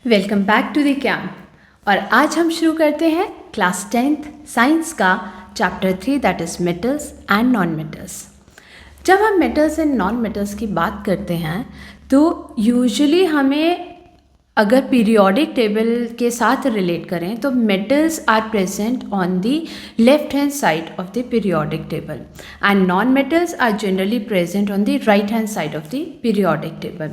Welcome back to the camp. और आज हम शुरू करते हैं क्लास 10th साइंस का chapter 3 that is metals and non metals. जब हम मेटल्स एंड नॉन मेटल्स की बात करते हैं तो यूजुअली हमें अगर पीरियोडिक टेबल के साथ रिलेट करें तो metals are present on the left hand side of the periodic table and non metals are generally present on the right hand side of the periodic table.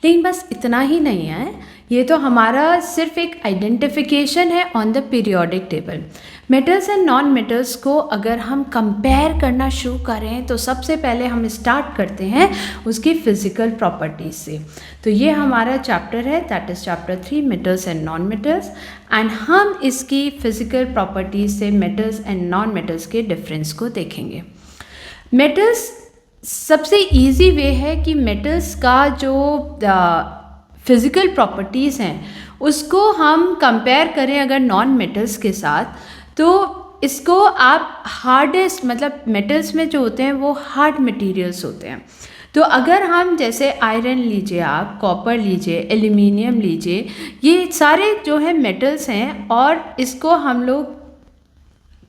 लेकिन बस इतना ही नहीं है, ये तो हमारा सिर्फ एक आइडेंटिफिकेशन है on the periodic table. Metals and non metals को अगर हम कंपेयर करना शुरू करें तो सबसे पहले हम स्टार्ट करते हैं उसकी फिजिकल प्रॉपर्टीज से। तो ये हमारा चैप्टर है that is chapter 3 metals and non metals, and हम इसकी फिजिकल प्रॉपर्टीज से मेटल्स एंड नॉन मेटल्स के डिफरेंस को देखेंगे। मेटल्स सबसे ईजी वे है कि मेटल्स का जो फिज़िकल प्रॉपर्टीज़ हैं उसको हम कंपेयर करें अगर नॉन मेटल्स के साथ, तो इसको आप हार्डेस्ट मतलब मेटल्स में जो होते हैं वो हार्ड मटेरियल्स होते हैं। तो अगर हम जैसे आयरन लीजिए, आप कॉपर लीजिए, एल्यूमिनियम लीजिए, ये सारे जो है मेटल्स हैं और इसको हम लोग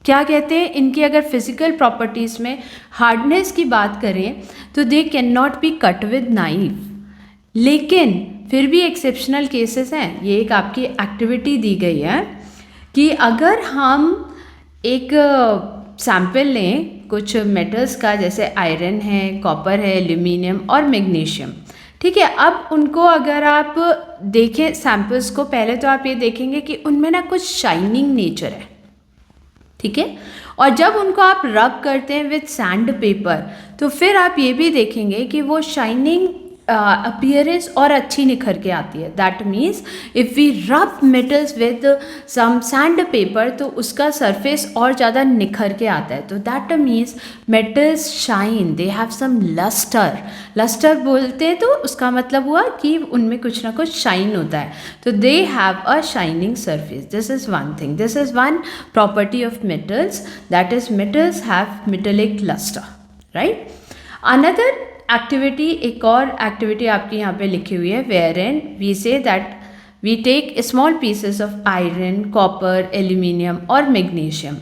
क्या कहते हैं, इनकी अगर फिज़िकल प्रॉपर्टीज़ में हार्डनेस की बात करें तो they can not be cut with knife. लेकिन फिर भी एक्सेप्शनल केसेस हैं। ये एक आपकी एक्टिविटी दी गई है कि अगर हम एक सैंपल लें कुछ मेटल्स का, जैसे आयरन है, कॉपर है, एल्यूमिनियम और मैग्नीशियम, ठीक है। अब उनको अगर आप देखें सैंपल्स को, पहले तो आप ये देखेंगे कि उनमें ना कुछ शाइनिंग नेचर है, ठीक है। और जब उनको आप रब करते हैं विथ सैंड पेपर तो फिर आप ये भी देखेंगे कि वो शाइनिंग अपीयरेंस और अच्छी निखर के आती है। That means if we rub metals with some sand paper तो उसका सरफेस और ज़्यादा निखर के आता है। तो that means metals shine, they have some lustre. Lustre बोलते हैं तो उसका मतलब हुआ कि उनमें कुछ ना कुछ शाइन होता है, तो they have a shining surface. This is one thing, this is one property of metals, that is metals have metallic lustre, right. Another activity, एक और एक्टिविटी आपकी यहाँ पे लिखी हुई है, where an we say that we take small pieces of iron, copper, aluminium और magnesium.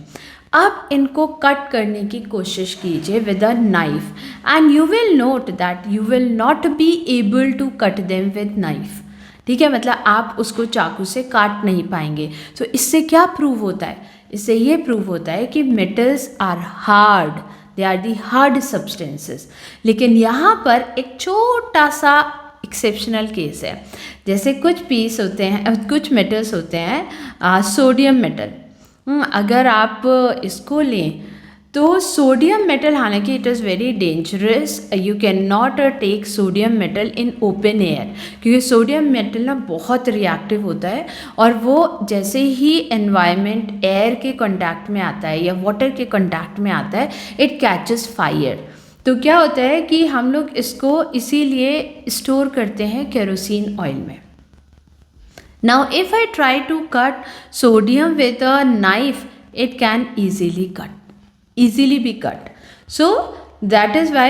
अब इनको कट करने की कोशिश कीजिए with a knife and you will note that you will not be able to cut them with knife, ठीक है। मतलब आप उसको चाकू से काट नहीं पाएंगे। तो इससे क्या प्रूव होता है? इससे ये प्रूव होता है कि metals are hard, they are the hard substances. लेकिन यहाँ पर एक छोटा सा एक्सेप्शनल केस है। जैसे कुछ पीस होते हैं, कुछ मेटल्स होते हैं, सोडियम मेटल, अगर आप इसको लें तो सोडियम मेटल, हालांकि it is very dangerous, you can not take sodium metal in open air, क्योंकि सोडियम मेटल ना बहुत रिएक्टिव होता है और वो जैसे ही एनवायरनमेंट एयर के कांटेक्ट में आता है या वाटर के कांटेक्ट में आता है, इट कैचेस फायर। तो क्या होता है कि हम लोग इसको इसीलिए स्टोर करते हैं केरोसिन ऑयल में। Now if I try to cut sodium with a knife, it can easily be cut. So that is why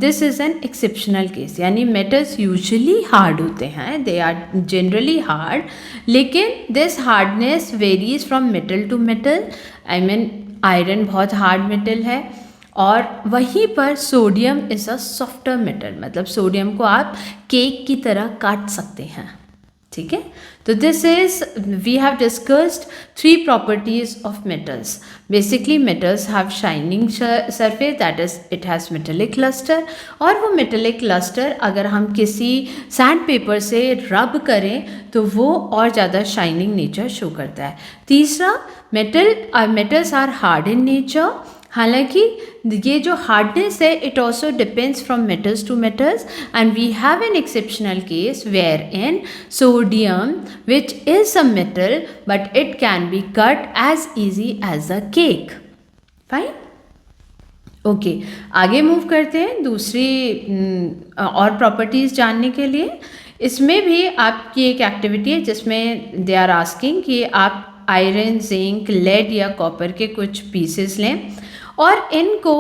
this is an exceptional case। यानी metals usually hard होते हैं, they are generally hard, लेकिन this hardness varies from metal to metal। I mean iron बहुत hard metal है और वहीं पर sodium is a softer metal, मतलब सोडियम को आप केक की तरह काट सकते हैं, ठीक है। तो this is we have discussed 3 properties of metals. Basically metals have shining surface, that is it has metallic lustre, और वो मेटेलिक लस्टर अगर हम किसी सैंड पेपर से रब करें तो वो और ज़्यादा शाइनिंग नेचर शो करता है। तीसरा, metals are hard in nature. हालांकि ये जो हार्डनेस है it also depends from metals to metals, and we have an exceptional case where in sodium which is a metal but it can be cut as easy as a cake. Fine, okay, आगे move करते हैं दूसरी और properties जानने के लिए। इसमें भी आपकी एक एक्टिविटी है जिसमें दे आर आस्किंग कि आप आयरन, जिंक, लेड या कॉपर के कुछ पीसेस लें और इनको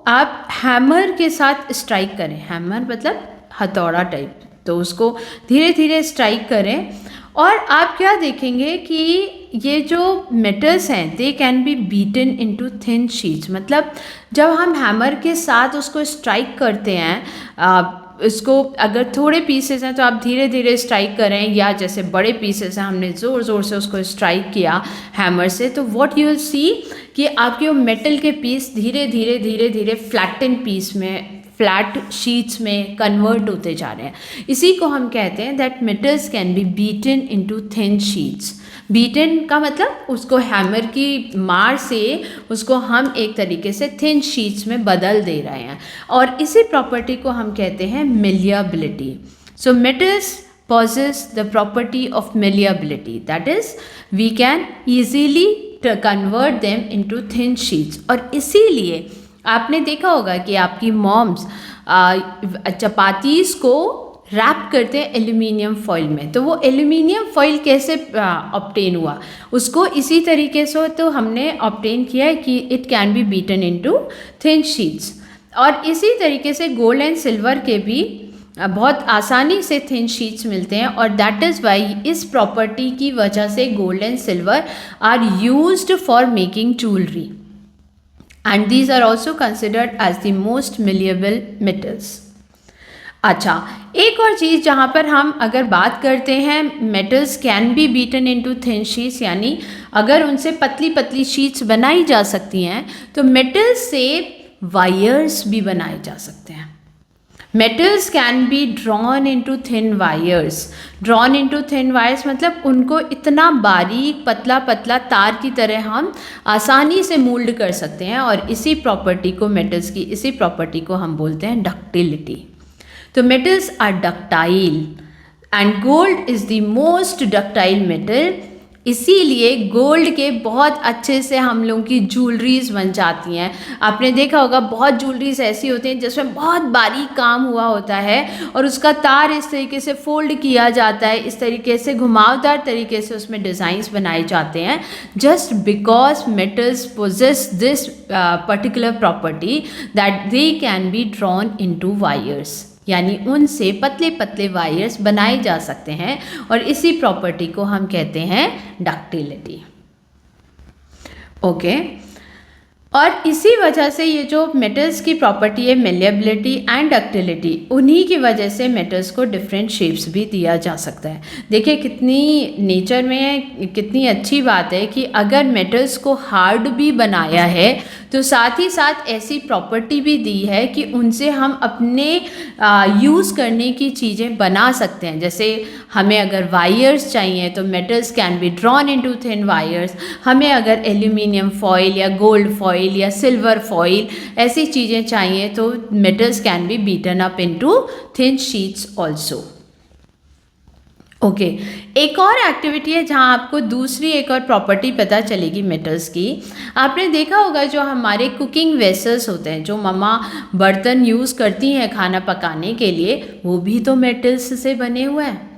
आप हैमर के साथ स्ट्राइक करें। हैमर मतलब हथौड़ा टाइप, तो उसको धीरे धीरे स्ट्राइक करें और आप क्या देखेंगे कि ये जो मेटल्स हैं दे can B beaten into thin sheets. मतलब जब हम हैमर के साथ उसको स्ट्राइक करते हैं, इसको अगर थोड़े पीसेस हैं तो आप धीरे धीरे स्ट्राइक करें, या जैसे बड़े पीसेस हैं हमने ज़ोर ज़ोर से उसको स्ट्राइक किया हैमर से, तो व्हाट यू विल सी कि आपके वो मेटल के पीस धीरे धीरे धीरे धीरे फ्लैटन पीस में, फ्लैट शीट्स में कन्वर्ट होते जा रहे हैं। इसी को हम कहते हैं that metals can be beaten into thin sheets. Beaten का मतलब उसको हैमर की मार से उसको हम एक तरीके से थिन शीट्स में बदल दे रहे हैं, और इसी प्रॉपर्टी को हम कहते हैं malleability. So metals possess the property of malleability, that is we can easily convert them into thin sheets. और इसीलिए आपने देखा होगा कि आपकी मॉम्स चपातीस को रैप करते हैं एल्यूमिनियम फॉइल में। तो वो एल्यूमिनियम फॉइल कैसे ऑब्टेन हुआ, उसको इसी तरीके से तो हमने ऑब्टेन किया है कि it can B beaten into thin sheets. और इसी तरीके से गोल्ड एंड सिल्वर के भी बहुत आसानी से थिन शीट्स मिलते हैं, और दैट इज़ वाई इस प्रॉपर्टी की वजह से gold and silver are used for making jewellery, and these are also considered as the most malleable metals. अच्छा, एक और चीज़ जहाँ पर हम अगर बात करते हैं metals can be beaten into thin sheets, यानी अगर उनसे पतली पतली शीट्स बनाई जा सकती हैं तो मेटल्स से वायर्स भी बनाए जा सकते हैं। Metals can be drawn into thin wires. Drawn into thin wires मतलब उनको इतना बारीक पतला पतला तार की तरह हम आसानी से मोल्ड कर सकते हैं, और इसी प्रॉपर्टी को, मेटल्स की इसी प्रॉपर्टी को हम बोलते हैं डक्टिलिटी। तो metals are ductile and gold is the most ductile metal. इसीलिए गोल्ड के बहुत अच्छे से हम लोगों की ज्वेलरीज बन जाती हैं। आपने देखा होगा बहुत ज्वेलरीज ऐसी होती हैं जिसमें बहुत बारीक काम हुआ होता है और उसका तार इस तरीके से फोल्ड किया जाता है, इस तरीके से घुमावदार तरीके से उसमें डिज़ाइंस बनाए जाते हैं, just because metals possess this particular property that they can be drawn into wires, यानी उनसे पतले पतले वायर्स बनाए जा सकते हैं, और इसी प्रॉपर्टी को हम कहते हैं डक्टिलिटी। ओके, और इसी वजह से ये जो मेटल्स की प्रॉपर्टी है malleability एंड डक्टिलिटी, उन्हीं की वजह से मेटल्स को डिफरेंट शेप्स भी दिया जा सकता है। देखिए कितनी नेचर में कितनी अच्छी बात है कि अगर मेटल्स को हार्ड भी बनाया है तो साथ ही साथ ऐसी प्रॉपर्टी भी दी है कि उनसे हम अपने यूज़ करने की चीज़ें बना सकते हैं। जैसे हमें अगर वायर्स चाहिए तो metals can be drawn into thin wires. हमें अगर एल्यूमिनियम फॉइल या गोल्ड फॉइल या सिल्वर फॉइल ऐसी चीज़ें चाहिए तो metals can be beaten up into thin sheets also. Okay, एक और एक्टिविटी है जहाँ आपको दूसरी एक और प्रॉपर्टी पता चलेगी मेटल्स की। आपने देखा होगा जो हमारे कुकिंग वेसल्स होते हैं, जो मम्मा बर्तन यूज़ करती हैं खाना पकाने के लिए, वो भी तो मेटल्स से बने हुए हैं।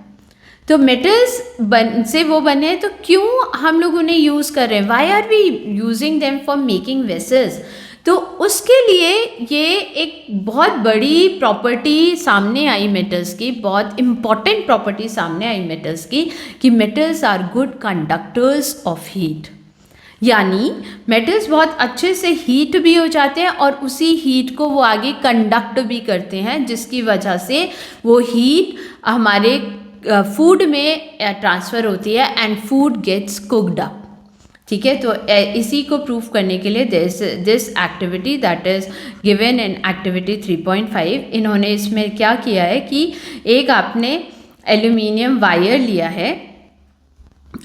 तो मेटल्स से वो बने हैं, तो क्यों हम लोग उन्हें यूज़ कर रहे हैं? Why are we using them for making vessels? तो उसके लिए ये एक बहुत बड़ी प्रॉपर्टी सामने आई मेटल्स की, बहुत इम्पॉर्टेंट प्रॉपर्टी सामने आई मेटल्स की, कि metals are good conductors of heat. यानी मेटल्स बहुत अच्छे से हीट भी हो जाते हैं और उसी हीट को वो आगे कंडक्ट भी करते हैं, जिसकी वजह से वो हीट हमारे फूड में ट्रांसफ़र होती है and food gets cooked up. ठीक है, तो इसी को प्रूफ करने के लिए this activity that is given in activity 3.5, इन्होंने इसमें क्या किया है कि एक आपने एल्यूमिनियम वायर लिया है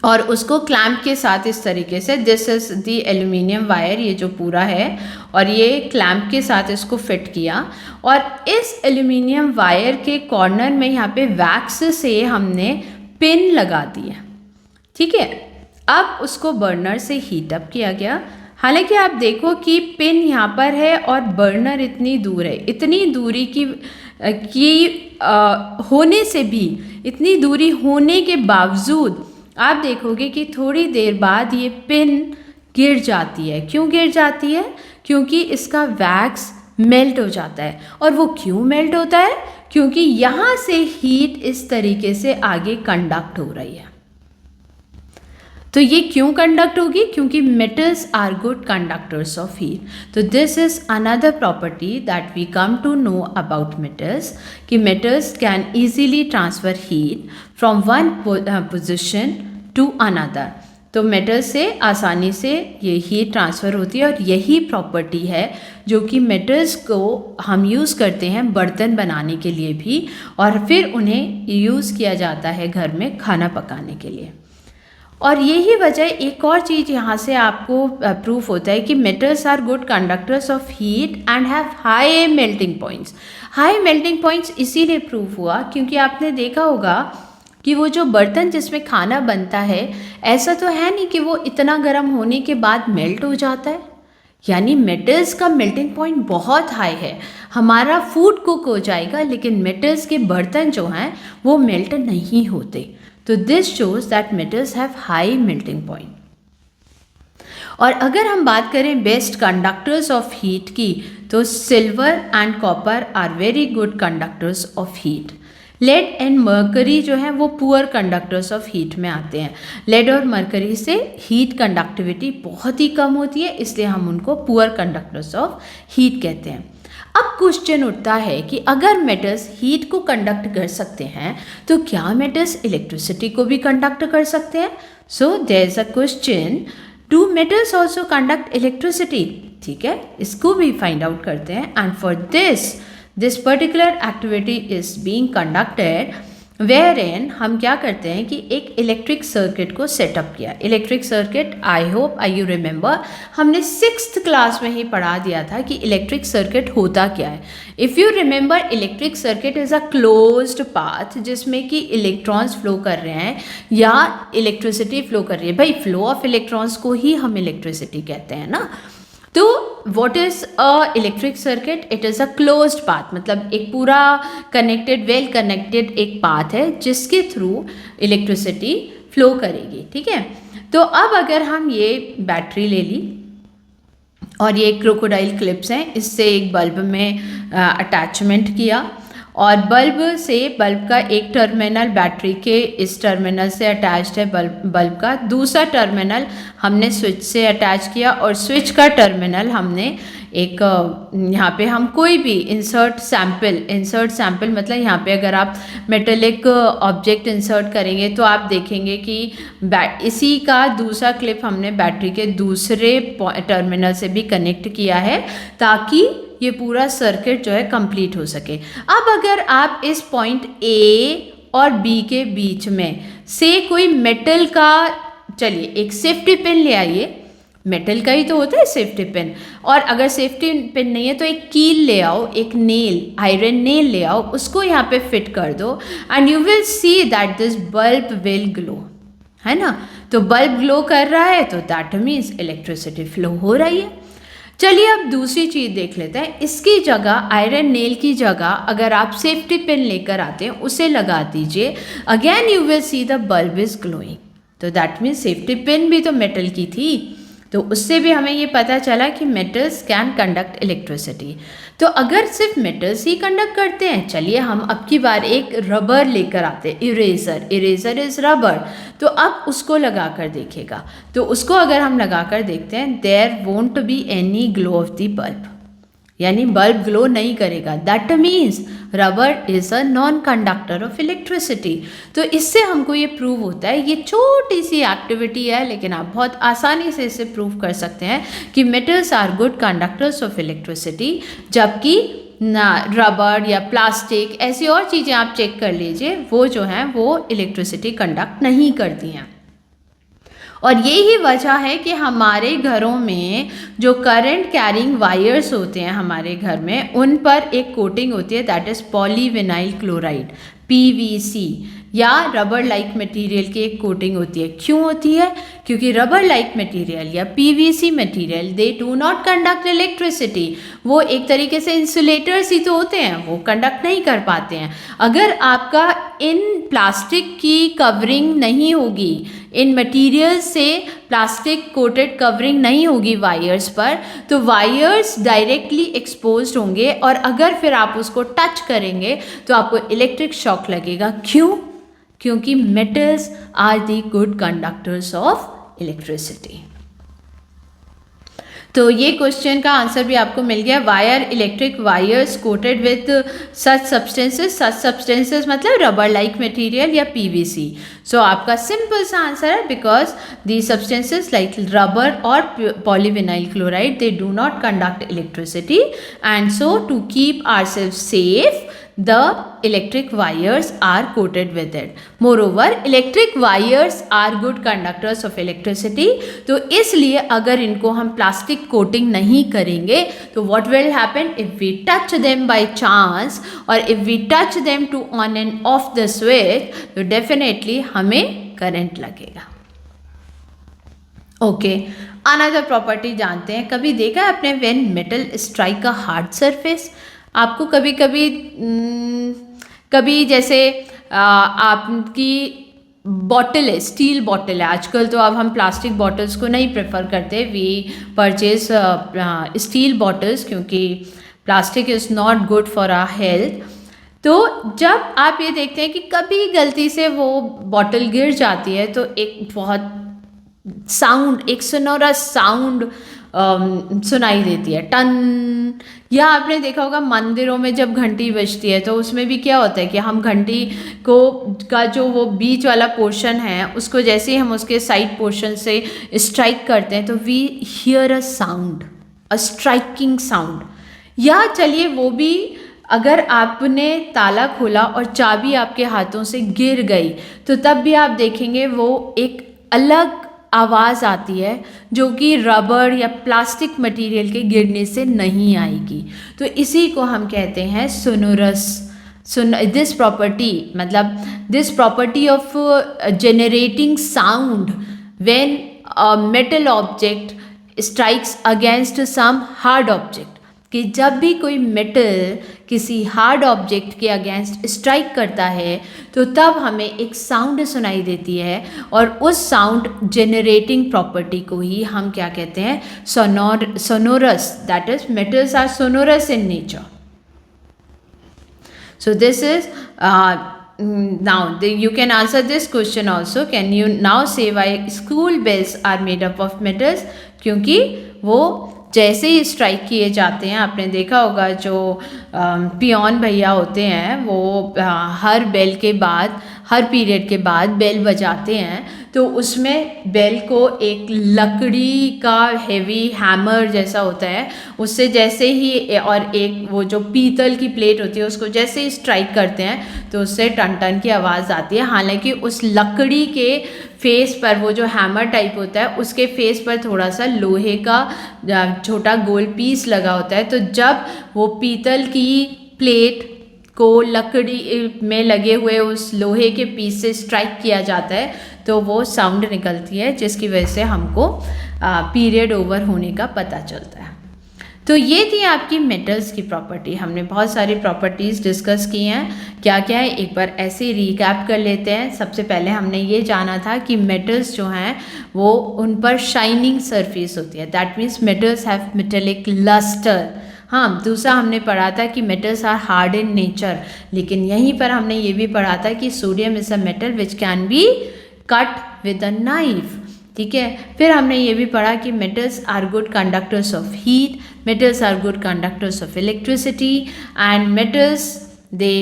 और उसको क्लैंप के साथ इस तरीके से, this is the aluminium wire, ये जो पूरा है, और ये क्लैंप के साथ इसको फिट किया, और इस एल्यूमिनियम वायर के कॉर्नर में यहाँ पे वैक्स से हमने पिन लगा दी है। ठीक है, अब उसको बर्नर से हीट अप किया गया। हालांकि आप देखो कि पिन यहाँ पर है और बर्नर इतनी दूर है, इतनी दूरी की होने से भी, इतनी दूरी होने के बावजूद आप देखोगे कि थोड़ी देर बाद ये पिन गिर जाती है। क्यों गिर जाती है? क्योंकि इसका वैक्स मेल्ट हो जाता है। और वो क्यों मेल्ट होता है? क्योंकि यहाँ से हीट इस तरीके से आगे कंडक्ट हो रही है। तो ये क्यों कंडक्ट होगी? क्योंकि metals are good conductors of heat. तो this is another property that we come to know about metals, कि metals can easily transfer heat from one position to another. तो मेटल से आसानी से ये हीट ट्रांसफ़र होती है, और यही प्रॉपर्टी है जो कि मेटल्स को हम यूज़ करते हैं बर्तन बनाने के लिए भी, और फिर उन्हें यूज़ किया जाता है घर में खाना पकाने के लिए। और यही वजह, एक और चीज़ यहाँ से आपको प्रूफ होता है कि metals are good conductors of heat and have high melting points. High melting points इसीलिए प्रूफ हुआ क्योंकि आपने देखा होगा कि वो जो बर्तन जिसमें खाना बनता है, ऐसा तो है नहीं कि वो इतना गर्म होने के बाद मेल्ट हो जाता है। यानी मेटल्स का मेल्टिंग पॉइंट बहुत हाई है। हमारा फूड कुक हो जाएगा, लेकिन मेटल्स के बर्तन जो हैं वो मेल्ट नहीं होते। तो this shows that metals have high melting point. और अगर हम बात करें बेस्ट कंडक्टर्स ऑफ हीट की, तो silver and copper are very good conductors of heat. Lead and mercury जो है वो पुअर कंडक्टर्स ऑफ हीट में आते हैं। लेड और मरकरी से हीट कंडक्टिविटी बहुत ही कम होती है, इसलिए हम उनको पुअर कंडक्टर्स ऑफ हीट कहते हैं। अब क्वेश्चन उठता है कि अगर मेटल्स हीट को कंडक्ट कर सकते हैं, तो क्या मेटल्स इलेक्ट्रिसिटी को भी कंडक्ट कर सकते हैं? So there is a question, do metals also conduct electricity? ठीक है, इसको भी फाइंड आउट करते हैं। And for this particular activity is being conducted wherein हम क्या करते हैं कि एक इलेक्ट्रिक सर्किट को सेटअप किया। Electric circuit, I hope you remember, हमने 6th क्लास में ही पढ़ा दिया था कि इलेक्ट्रिक सर्किट होता क्या है। If you remember, electric circuit is a closed path जिसमें कि इलेक्ट्रॉन्स फ्लो कर रहे हैं या इलेक्ट्रिसिटी फ्लो कर रही है। भाई, फ्लो ऑफ इलेक्ट्रॉन्स को ही हम इलेक्ट्रिसिटी कहते हैं ना। तो what is a electric circuit? It is a closed path, मतलब एक पूरा कनेक्टेड, वेल कनेक्टेड एक पाथ है जिसके थ्रू इलेक्ट्रिसिटी फ्लो करेगी। ठीक है, तो अब अगर हम ये बैटरी ले ली और ये क्रोकोडाइल क्लिप्स हैं, इससे एक बल्ब में अटैचमेंट किया, और बल्ब का एक टर्मिनल बैटरी के इस टर्मिनल से अटैच्ड है बल्ब का, दूसरा टर्मिनल हमने स्विच से अटैच किया, और स्विच का टर्मिनल हमने एक यहाँ पे हम कोई भी इंसर्ट सैम्पल मतलब यहाँ पे अगर आप मेटेलिक ऑब्जेक्ट इंसर्ट करेंगे तो आप देखेंगे कि इसी का दूसरा क्लिप हमने बैटरी के दूसरे टर्मिनल से भी कनेक्ट किया है, ताकि ये पूरा सर्किट जो है कंप्लीट हो सके। अब अगर आप इस पॉइंट ए और बी के बीच में से कोई मेटल का, चलिए एक सेफ्टी पिन ले आइए, मेटल का ही तो होता है सेफ्टी पिन, और अगर सेफ्टी पिन नहीं है तो एक कील ले आओ, एक नेल, आयरन नेल ले आओ, उसको यहाँ पे फिट कर दो, and you will see that this bulb will glow, है ना। तो बल्ब ग्लो कर रहा है तो दैट मीन्स इलेक्ट्रिसिटी फ्लो हो रही है। चलिए अब दूसरी चीज़ देख लेते हैं। इसकी जगह, आयरन नेल की जगह अगर आप सेफ्टी पिन लेकर आते हैं, उसे लगा दीजिए, again you will see the bulb is glowing. तो दैट मीन्स सेफ्टी पिन भी तो मेटल की थी, तो उससे भी हमें ये पता चला कि मेटल्स कैन कंडक्ट इलेक्ट्रिसिटी। तो अगर सिर्फ मेटल्स ही कंडक्ट करते हैं, चलिए हम अब की बार एक रबर लेकर आते हैं, इरेजर इज रबर, तो अब उसको लगा कर देखिएगा। तो उसको अगर हम लगा कर देखते हैं, there won't be any glow of the bulb, यानी बल्ब ग्लो नहीं करेगा। That means rubber is a non conductor of electricity. तो इससे हमको ये प्रूव होता है, ये छोटी सी एक्टिविटी है लेकिन आप बहुत आसानी से इसे प्रूव कर सकते हैं कि metals are good conductors of electricity, जबकि रबर या प्लास्टिक ऐसी और चीज़ें आप चेक कर लीजिए, वो जो हैं वो इलेक्ट्रिसिटी कंडक्ट नहीं करती हैं। और यही वजह है कि हमारे घरों में जो करंट कैरिंग वायर्स होते हैं हमारे घर में, उन पर एक कोटिंग होती है, that is polyvinyl chloride, PVC, या रबर लाइक मटेरियल की एक कोटिंग होती है। क्यों होती है? क्योंकि रबर लाइक मटेरियल या PVC material, they do not conduct electricity. वो एक तरीके से इंसुलेटर्स ही तो होते हैं, वो कंडक्ट नहीं कर पाते हैं। अगर आपका इन प्लास्टिक की कवरिंग नहीं होगी, इन मटेरियल से प्लास्टिक कोटेड कवरिंग नहीं होगी वायर्स पर, तो वायर्स डायरेक्टली एक्सपोज्ड होंगे और अगर फिर आप उसको टच करेंगे तो आपको इलेक्ट्रिक शॉक लगेगा। क्यों? क्योंकि metals are the good conductors of electricity. तो ये क्वेश्चन का आंसर भी आपको मिल गया। Wire electric wires coated with such substances मतलब रबर लाइक मटेरियल या पीवीसी। सो आपका सिंपल सा आंसर है because the substances like rubber और polyvinyl chloride they do not conduct electricity and so to keep ourselves safe the electric wires are coated with it. Moreover, electric wires are good conductors of electricity. तो इसलिए अगर इनको हम plastic coating नहीं करेंगे तो what will happen if we touch them by chance or if we touch them to on and off the switch, तो definitely हमें करंट लगेगा। ओके, अनदर प्रॉपर्टी जानते हैं। कभी देखा है आपने when metal strike a hard surface? आपको कभी कभी जैसे आपकी बॉटल है, स्टील बॉटल है, आजकल तो अब हम प्लास्टिक बॉटल्स को नहीं प्रेफर करते, वी परचेज स्टील बॉटल्स क्योंकि plastic is not good for our health. तो जब आप ये देखते हैं कि कभी गलती से वो बॉटल गिर जाती है तो एक बहुत साउंड, एक सोनोरस साउंड सुनाई देती है, टन। या आपने देखा होगा मंदिरों में जब घंटी बजती है तो उसमें भी क्या होता है कि हम घंटी को का जो वो बीच वाला पोर्शन है उसको जैसे ही हम उसके साइड पोर्शन से स्ट्राइक करते हैं तो we hear a sound, a striking sound. या चलिए वो भी अगर आपने ताला खोला और चाबी आपके हाथों से गिर गई तो तब भी आप देखेंगे वो एक अलग आवाज़ आती है जो कि रबर या प्लास्टिक मटेरियल के गिरने से नहीं आएगी। तो इसी को हम कहते हैं सोनोरस। दिस प्रॉपर्टी मतलब this property of generating sound when a metal object strikes against some hard object, कि जब भी कोई मेटल किसी हार्ड ऑब्जेक्ट के अगेंस्ट स्ट्राइक करता है तो तब हमें एक साउंड सुनाई देती है और उस साउंड जनरेटिंग प्रॉपर्टी को ही हम क्या कहते हैं? Sonorous. That is metals are sonorous in nature. So this is now you can answer this question also. Can you now say why school bells are made up of metals? क्योंकि वो जैसे ही strike किए जाते हैं, आपने देखा होगा जो पियोन भैया होते हैं वो हर बेल के बाद, हर पीरियड के बाद बेल बजाते हैं तो उसमें बेल को एक लकड़ी का हेवी हैमर जैसा होता है, उससे जैसे ही और एक वो जो पीतल की प्लेट होती है उसको जैसे ही स्ट्राइक करते हैं तो उससे टन टन की आवाज़ आती है। हालांकि उस लकड़ी के फेस पर, वो जो हैमर टाइप होता है उसके फेस पर थोड़ा सा लोहे का छोटा गोल पीस लगा होता है, तो जब वो पीतल की प्लेट को लकड़ी में लगे हुए उस लोहे के पीस से स्ट्राइक किया जाता है तो वो साउंड निकलती है जिसकी वजह से हमको पीरियड ओवर होने का पता चलता है। तो ये थी आपकी मेटल्स की प्रॉपर्टी। हमने बहुत सारी प्रॉपर्टीज़ डिस्कस की हैं, क्या क्या है एक बार ऐसे रिकैप कर लेते हैं। सबसे पहले हमने ये जाना था कि मेटल्स जो हैं वो उन पर शाइनिंग सरफेस होती है, that means metals have metallic lustre. हाँ, दूसरा हमने पढ़ा था कि metals are hard in nature, लेकिन यहीं पर हमने ये भी पढ़ा था कि sodium is a metal which can be cut with a knife. ठीक है, फिर हमने ये भी पढ़ा कि metals are good conductors of heat, metals are good conductors of electricity and metals they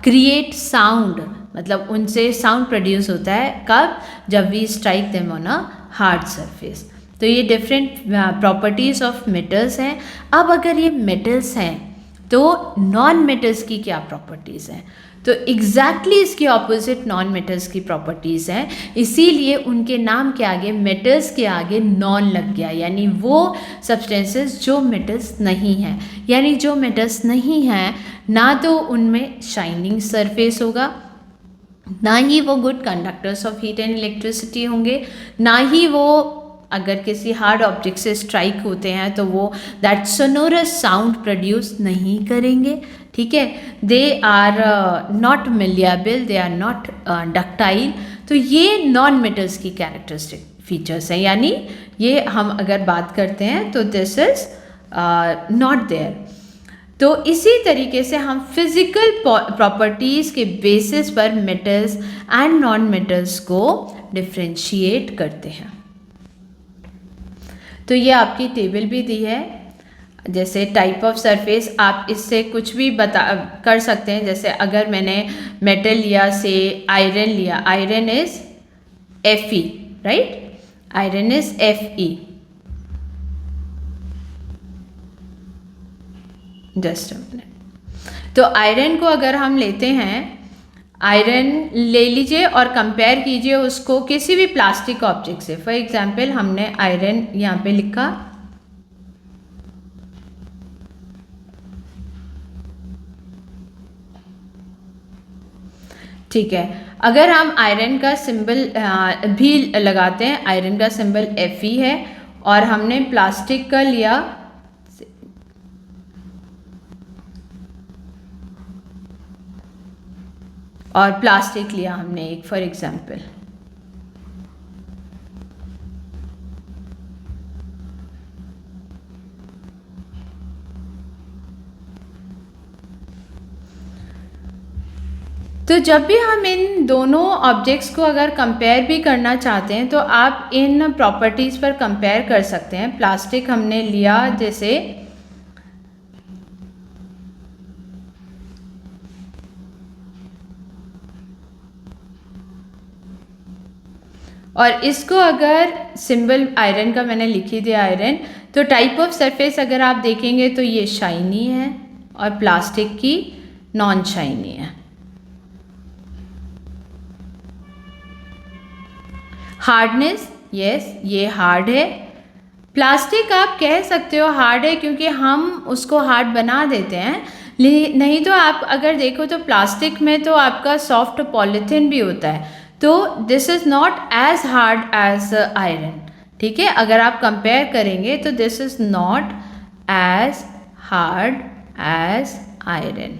create sound, मतलब उनसे साउंड प्रोड्यूस होता है कब? जब we strike them on a hard surface. तो ये डिफरेंट प्रॉपर्टीज़ ऑफ मेटल्स हैं। अब अगर ये मेटल्स हैं तो नॉन मेटल्स की क्या प्रॉपर्टीज़ हैं? तो एग्जैक्टली इसके ऑपोजिट नॉन मेटल्स की प्रॉपर्टीज़ हैं, इसीलिए उनके नाम के आगे मेटल्स के आगे नॉन लग गया, यानी वो सब्सटेंसेस जो मेटल्स नहीं हैं। यानी जो मेटल्स नहीं हैं ना तो उनमें शाइनिंग सरफेस होगा, ना ही वो good conductors of heat and electricity होंगे, ना ही वो अगर किसी हार्ड ऑब्जेक्ट से स्ट्राइक होते हैं तो वो दैट सोनोरस साउंड प्रोड्यूस नहीं करेंगे। ठीक है, they are not malleable, they are not ductile. तो ये नॉन मेटल्स की कैरेक्टरिस्टिक फीचर्स हैं, यानी ये हम अगर बात करते हैं तो दिस इज नॉट देयर। तो इसी तरीके से हम फिजिकल प्रॉपर्टीज़ के बेसिस पर मेटल्स एंड नॉन मेटल्स को डिफ्रेंशिएट करते हैं। तो ये आपकी टेबल भी दी है, जैसे टाइप ऑफ सरफेस आप इससे कुछ भी कर सकते हैं। जैसे अगर मैंने मेटल लिया से आयरन लिया, iron is Fe, right, iron is Fe। Just a minute. तो आयरन को अगर हम लेते हैं, आयरन ले लीजिए और कंपेयर कीजिए उसको किसी भी प्लास्टिक ऑब्जेक्ट से। फॉर एग्जांपल हमने आयरन यहाँ पे लिखा, ठीक है। अगर हम आयरन का सिंबल भी लगाते हैं, आयरन का सिंबल Fe है, और हमने प्लास्टिक का लिया और प्लास्टिक लिया हमने एक फॉर एग्जांपल, तो जब भी हम इन दोनों ऑब्जेक्ट्स को अगर कंपेयर भी करना चाहते हैं तो आप इन प्रॉपर्टीज़ पर कंपेयर कर सकते हैं। प्लास्टिक हमने लिया जैसे, और इसको अगर सिंबल आयरन का मैंने लिख ही दिया आयरन, तो टाइप ऑफ सरफेस अगर आप देखेंगे तो ये शाइनी है और प्लास्टिक की नॉन शाइनी है। हार्डनेस, यस ये हार्ड है। प्लास्टिक आप कह सकते हो हार्ड है क्योंकि हम उसको हार्ड बना देते हैं, नहीं तो आप अगर देखो तो प्लास्टिक में तो आपका सॉफ्ट पॉलीथीन भी होता है, तो this is not as hard as iron. ठीक है, अगर आप कंपेयर करेंगे तो this is not as hard as iron.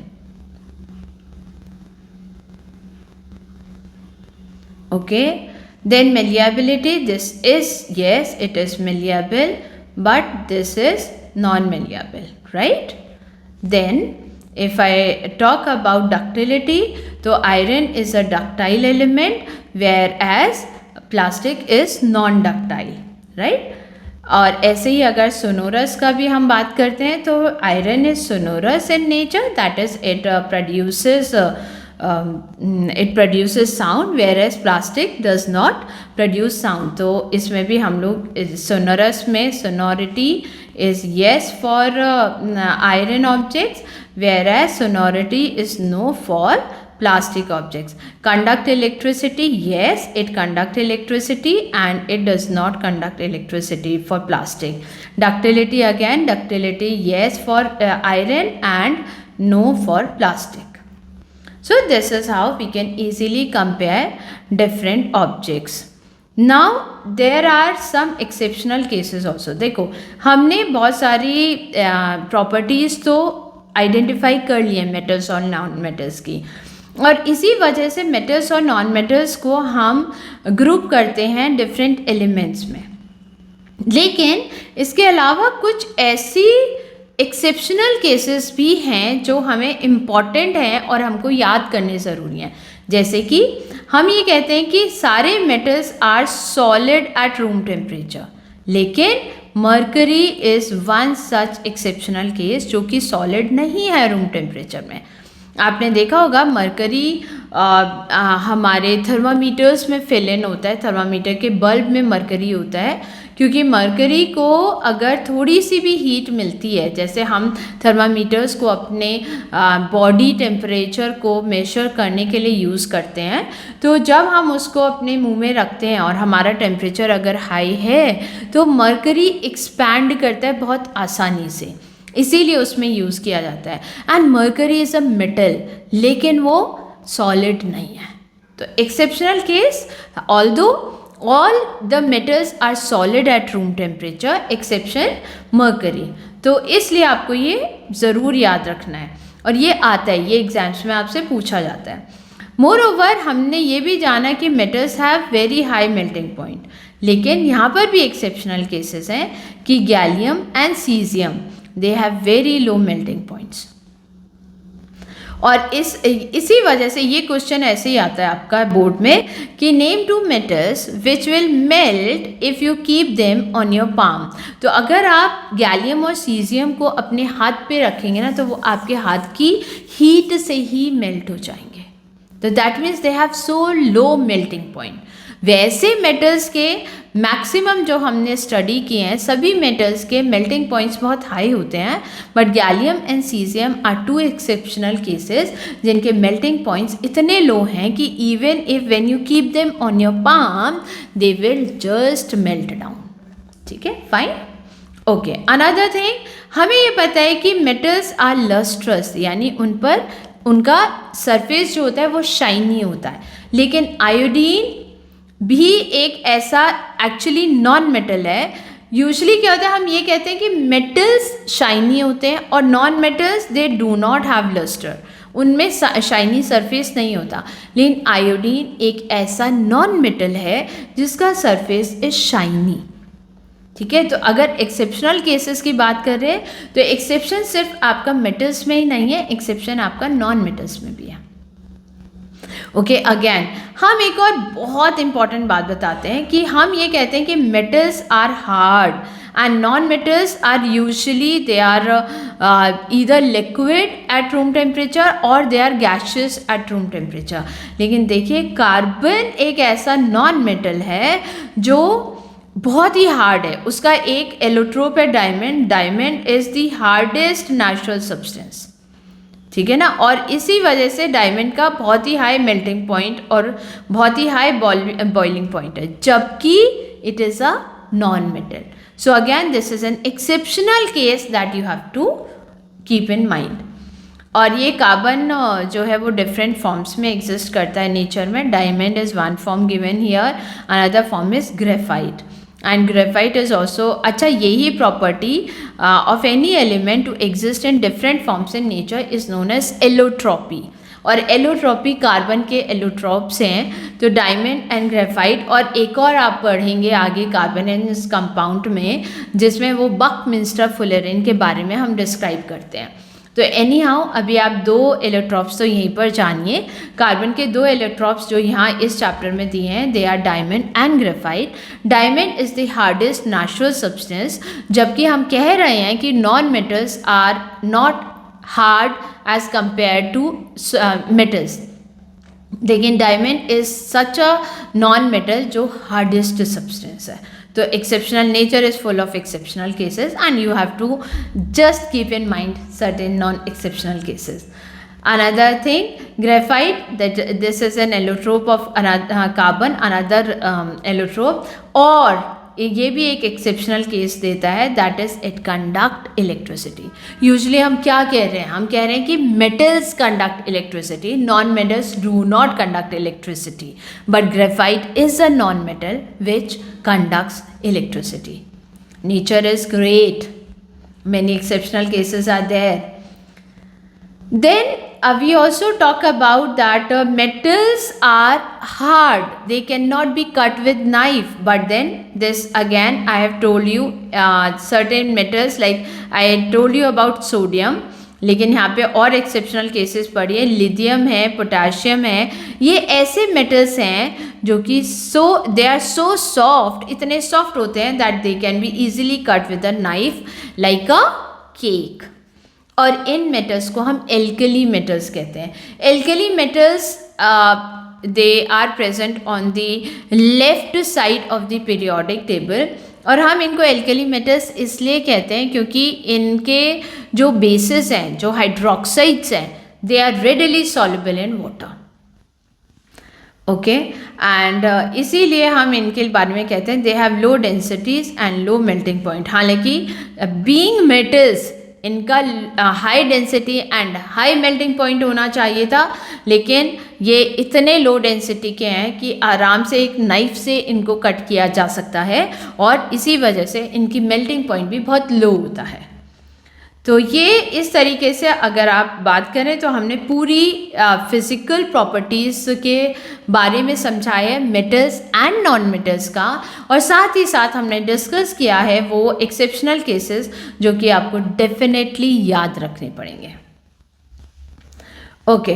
Okay, then malleability, this is, yes it is malleable, but this is non-malleable, right? Then if I talk about ductility, तो iron is a ductile element whereas plastic is non-ductile, right? और ऐसे ही अगर sonorous का भी हम बात करते हैं तो iron is sonorous in nature, that is it produces sound whereas plastic does not produce sound। तो इसमें भी हम लोग sonorous में sonority is yes for iron objects whereas sonority is no for plastic objects। Conduct electricity, yes it conduct electricity and it does not conduct electricity for plastic। Ductility, again ductility yes for iron and no for plastic। So this is how we can easily compare different objects। Now there are some exceptional cases also। देखो हमने बहुत सारी properties तो identify कर लिए metals और non metals की, और इसी वजह से मेटल्स और नॉन मेटल्स को हम ग्रुप करते हैं डिफरेंट एलिमेंट्स में। लेकिन इसके अलावा कुछ ऐसी एक्सेप्शनल केसेस भी हैं जो हमें इम्पॉर्टेंट हैं और हमको याद करने ज़रूरी हैं। जैसे कि हम ये कहते हैं कि सारे metals are solid at room temperature, लेकिन mercury is one such exceptional case जो कि सॉलिड नहीं है रूम टेम्परेचर में। आपने देखा होगा मर्करी हमारे थर्मामीटर्स में फिल इन होता है, थर्मामीटर के बल्ब में मर्करी होता है, क्योंकि मर्करी को अगर थोड़ी सी भी हीट मिलती है, जैसे हम थर्मामीटर्स को अपने बॉडी टेम्परेचर को मेजर करने के लिए यूज़ करते हैं, तो जब हम उसको अपने मुंह में रखते हैं और हमारा टेम्परेचर अगर हाई है तो मर्करी एक्सपैंड करता है बहुत आसानी से, इसीलिए उसमें यूज़ किया जाता है। And mercury is a metal, लेकिन वो सॉलिड नहीं है। तो exceptional case, although all the metals are solid at room temperature exception mercury। तो इसलिए आपको ये ज़रूर याद रखना है। और ये आता है, ये एग्जाम्स में आपसे पूछा जाता है। मोर ओवर हमने ये भी जाना कि metals have very high melting point, लेकिन यहाँ पर भी एक्सेप्शनल केसेस हैं कि gallium and caesium they have very low melting points. और इसी वजह से ये क्वेश्चन ऐसे ही आता है आपका बोर्ड में कि name two metals which will melt if you keep them on your palm. तो अगर आप गैलियम और सीजियम को अपने हाथ पे रखेंगे ना तो वो आपके हाथ की हीट से ही मेल्ट हो जाएंगे। तो that means they have so low melting point. वैसे मेटल्स के मैक्सिमम जो हमने स्टडी किए हैं सभी मेटल्स के मेल्टिंग पॉइंट्स बहुत हाई होते हैं, but gallium and caesium are two exceptional cases जिनके मेल्टिंग पॉइंट्स इतने लो हैं कि even if when you keep them on your palm they will just melt down. ठीक है, फाइन, ओके। अनदर थिंग, हमें ये पता है कि मेटल्स आर लस्ट्रस, यानी उन पर उनका सरफेस जो होता है वो शाइनी होता है, लेकिन आयोडीन भी एक ऐसा एक्चुअली नॉन मेटल है। यूजुअली क्या होता है, हम ये कहते हैं कि मेटल्स शाइनी होते हैं और non metals they do not have lustre, उनमें शाइनी सरफेस नहीं होता। लेकिन आयोडीन एक ऐसा नॉन मेटल है जिसका सरफेस इज शाइनी। ठीक है, तो अगर एक्सेप्शनल केसेस की बात कर रहे हैं तो एक्सेप्शन सिर्फ आपका मेटल्स में ही नहीं है, एक्सेप्शन आपका नॉन मेटल्स में भी है। ओके, अगेन हम एक और बहुत इंपॉर्टेंट बात बताते हैं कि हम ये कहते हैं कि metals are hard and non metals are usually they are either liquid at room temperature और they are gaseous at room temperature. लेकिन देखिए, कार्बन एक ऐसा नॉन मेटल है जो बहुत ही हार्ड है, उसका एक एलोट्रोप है diamond. Diamond is the hardest natural substance, ठीक है ना, और इसी वजह से डायमंड का बहुत ही हाई मेल्टिंग पॉइंट और बहुत ही हाई बॉइलिंग पॉइंट है, जबकि it is a non metal. So again this is an exceptional case that you have to keep in mind. और ये कार्बन जो है वो डिफरेंट फॉर्म्स में एग्जिस्ट करता है नेचर में। Diamond is one form given here, another form is graphite and graphite is also, अच्छा, यही property of any element to exist in different forms in nature is known as allotropy। और allotropy carbon के allotropes हैं, तो diamond and graphite. और एक और आप पढ़ेंगे आगे कार्बन एंड कंपाउंड में, जिसमें वो बकमिंस्टर फुलेरिन के बारे में हम डिस्क्राइब करते हैं। तो एनी हाउ अभी आप दो एलोट्रॉप्स तो यहीं पर जानिए। कार्बन के दो एलोट्रॉप्स जो यहाँ इस चैप्टर में दिए हैं, they are diamond and graphite. Diamond is the hardest natural substance, जबकि हम कह रहे हैं कि non metals are not hard as compare to metals, लेकिन diamond is such a non metal जो हार्डेस्ट सब्सटेंस है। तो exceptional nature is full of exceptional cases and you have to just keep in mind certain non exceptional cases. Another thing, graphite, that this is an allotrope of another carbon, another allotrope, और ये भी एक exceptional case देता है, that is it conduct electricity. Usually हम क्या कह रहे हैं, हम कह रहे हैं कि metals conduct electricity, non metals do not conduct electricity, but graphite is a non metal which conducts electricity. Nature is great, many exceptional cases are there. Then we also talk about that metals are hard, they cannot be cut with knife, but then this again I have told you certain metals, like I told you about sodium, लेकिन यहाँ पे और exceptional cases पढ़िए, lithium है, potassium है, ये ऐसे metals हैं जो कि दे आर सो सॉफ्ट, इतने सॉफ्ट होते हैं that they can be easily cut with a knife like a cake. और इन मेटल्स को हम एल्कली मेटल्स कहते हैं। Alkali metals they are present on the left side of the periodic table, और हम इनको एल्कली मेटल्स इसलिए कहते हैं क्योंकि इनके जो बेसिस हैं, जो हाइड्रोक्साइड्स हैं, they are readily soluble in water. Okay, and इसीलिए हम इनके बारे में कहते हैं they have low densities and low melting point. हालांकि बीइंग मेटल्स इनका high density and high melting point होना चाहिए था, लेकिन ये इतने लो डेंसिटी के हैं कि आराम से एक नाइफ से इनको कट किया जा सकता है, और इसी वजह से इनकी मेल्टिंग पॉइंट भी बहुत लो होता है। तो ये इस तरीके से अगर आप बात करें तो हमने पूरी फिज़िकल प्रॉपर्टीज़ के बारे में समझाया है मेटल्स एंड नॉन मेटल्स का, और साथ ही साथ हमने डिस्कस किया है वो एक्सेप्शनल केसेस जो कि आपको डेफिनेटली याद रखने पड़ेंगे। ओके,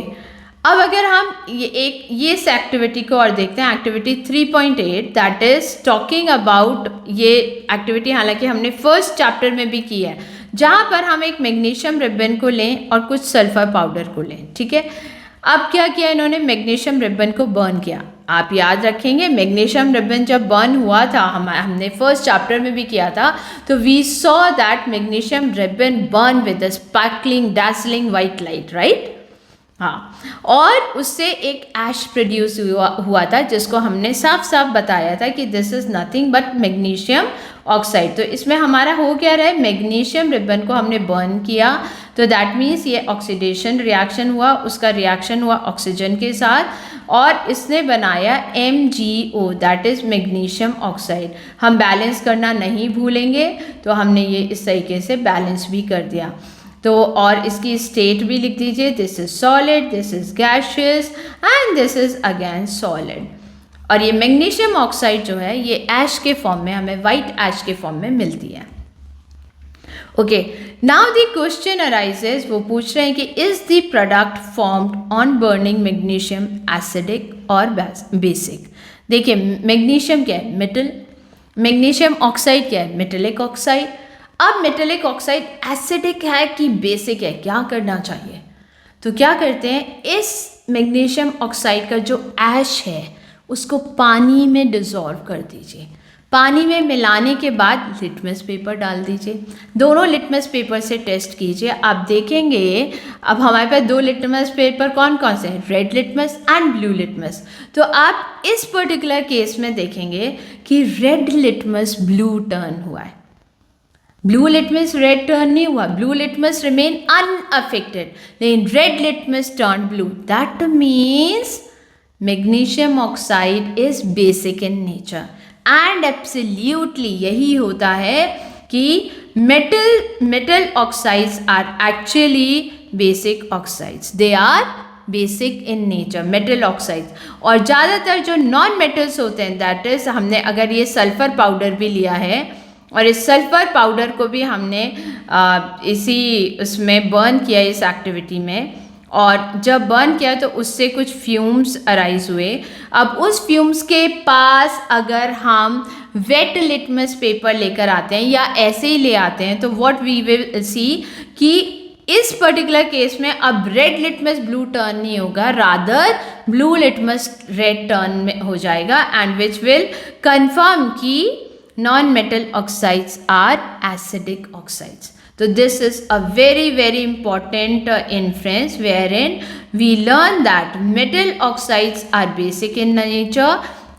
अब अगर हम ये इस एक्टिविटी को और देखते हैं, activity 3.8 that is talking about, ये एक्टिविटी हालांकि हमने फर्स्ट चैप्टर में भी की है, जहाँ पर हम एक मैग्नीशियम रिबन को लें और कुछ सल्फर पाउडर को लें। ठीक है, अब क्या किया इन्होंने, मैग्नीशियम रिबन को बर्न किया। आप याद रखेंगे मैग्नीशियम रिबन जब बर्न हुआ था, हमने फर्स्ट चैप्टर में भी किया था, तो we saw that magnesium ribbon burn with a sparkling dazzling white light, right. हाँ, और उससे एक ऐश प्रोड्यूस हुआ था जिसको हमने साफ साफ बताया था कि this is nothing but magnesium oxide. तो इसमें हमारा हो क्या रहा है, मैग्नीशियम रिबन को हमने बर्न किया, तो दैट मीन्स ये ऑक्सीडेशन रिएक्शन हुआ, उसका रिएक्शन हुआ ऑक्सीजन के साथ और इसने बनाया MgO that is magnesium oxide. हम बैलेंस करना नहीं भूलेंगे, तो हमने ये इस तरीके से बैलेंस भी कर दिया। तो और इसकी स्टेट भी लिख दीजिए, this is solid, this is gaseous and this is again solid. और ये मैग्नीशियम ऑक्साइड जो है ये ऐश के फॉर्म में, हमें वाइट ऐश के फॉर्म में मिलती है। Okay, now the question arises, वो पूछ रहे हैं कि is the product formed on burning magnesium acidic और बेसिक। देखिए मैग्नीशियम क्या है, मेटल, मैग्नीशियम ऑक्साइड क्या है, मेटेलिक ऑक्साइड। अब मेटेलिक ऑक्साइड एसिडिक है कि बेसिक है, क्या करना चाहिए, तो क्या करते हैं, इस मैग्नीशियम ऑक्साइड का जो ऐश है उसको पानी में डिज़ोल्व कर दीजिए। पानी में मिलाने के बाद लिटमस पेपर डाल दीजिए, दोनों लिटमस पेपर से टेस्ट कीजिए। आप देखेंगे अब हमारे पास दो लिटमस पेपर कौन कौन से हैं, red litmus and blue litmus. तो आप इस पर्टिकुलर केस में देखेंगे कि रेड लिटमस ब्लू टर्न हुआ है, ब्लू लिटमस रेड टर्न नहीं हुआ, ब्लू लिटमस रिमेन अनअफेक्टेड, लेकिन red litmus turn blue, that means magnesium oxide is basic in nature. And absolutely यही होता है कि metal oxides are actually basic oxides, they are basic in nature metal oxides. और ज़्यादातर जो non metals होते हैं दैट इज, हमने अगर ये सल्फर पाउडर भी लिया है और इस सल्फर पाउडर को भी हमने इसी उसमें बर्न किया इस एक्टिविटी में, और जब बर्न किया तो उससे कुछ फ्यूम्स अराइज हुए। अब उस फ्यूम्स के पास अगर हम वेट लिटमस पेपर लेकर आते हैं या ऐसे ही ले आते हैं, तो व्हाट वी विल सी कि इस पर्टिकुलर केस में अब रेड लिटमस ब्लू टर्न नहीं होगा, rather blue litmus red turn में हो जाएगा, एंड विच विल कंफर्म कि non-metal oxides are acidic oxides. So this is a very important inference wherein we learn that metal oxides are basic in nature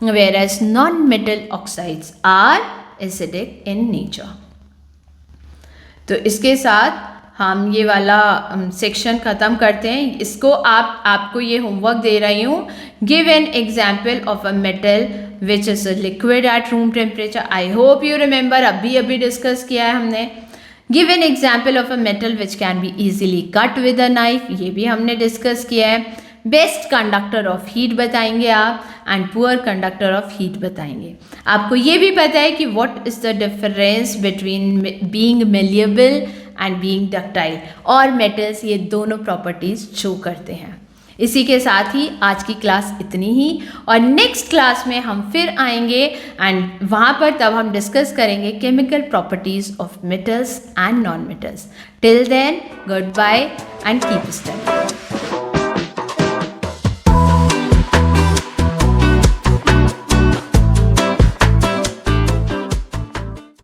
whereas non-metal oxides are acidic in nature. तो इसके साथ हम ये वाला section ख़त्म करते हैं। इसको आपको ये होमवर्क दे रही हूँ, give an example of a metal which is a liquid at room temperature. I hope you remember, अभी डिस्कस किया है हमने। Give an example of a metal which can be easily cut with a knife, ये भी हमने discuss किया है। Best conductor of heat बताएंगे आप, and poor conductor of heat बताएंगे। आपको ये भी पता है कि what is the difference between being malleable and being ductile, और मेटल्स ये दोनों प्रॉपर्टीज़ शो करते हैं। इसी के साथ ही आज की क्लास इतनी ही, और नेक्स्ट क्लास में हम फिर आएंगे एंड वहाँ पर तब हम डिस्कस करेंगे chemical properties of metals and non metals. Till then goodbye and keep study.